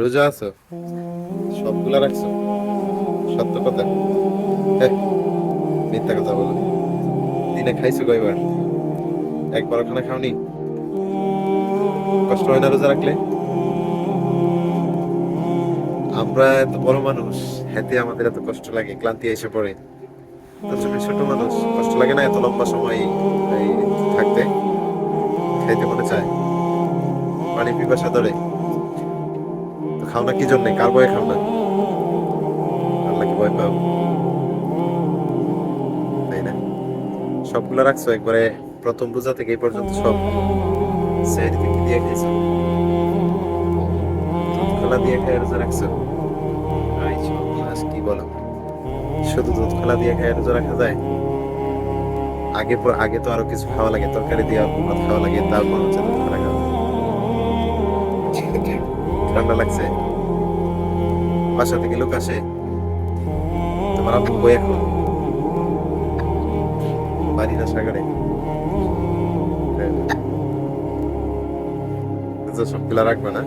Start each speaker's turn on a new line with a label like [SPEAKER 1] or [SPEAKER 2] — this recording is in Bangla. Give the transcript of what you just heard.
[SPEAKER 1] রোজা আছো? সবগুলা রাখছো? সত্য কথা। হ্যাঁ, মিথ্যা কথা বলো। দিনে খাইছো কয়বার? একবার খানা খাওনি? কষ্ট হয় না রোজা রাখলে? আমরা এত বড় মানুষ, হেঁটে আমাদের এত কষ্ট লাগে, ক্লান্তি এসে পড়ে। তো তুমি ছোট মানুষ, কষ্ট লাগে না এত লম্বা সময় এই থাকতে? খাইতে মনে চায়, পানি পিপাসা ধরে। তো খাও না কি জন্যে? কার ভয়ে খাও না? আল্লাহকে ভয় পাও, তাই না? সবগুলা রাখছো একবারে? প্রথম রোজা থেকে এই পর্যন্ত সব সেহরিতে কি দিয়ে খাইছো? দুধ কলা দিয়ে খাই রোজা রাখছো? আই সর্বনাশ, কি বলো! শুধু দুধ কলা দিয়ে খাই রোজা রাখা যায়? আগে তো আরো কিছু খাওয়া লাগে, তরকারি দিয়ে ভাত খাওয়া লাগে, তারপর হচ্ছে দুধ কলা খাওয়া লাগে। ঠান্ডা লাগছে? বাসা থেকে লোক আসে? তোমার আব্বু কই এখন? বাড়ি না সাগরে? রোজা সবগুলা রাখবে না?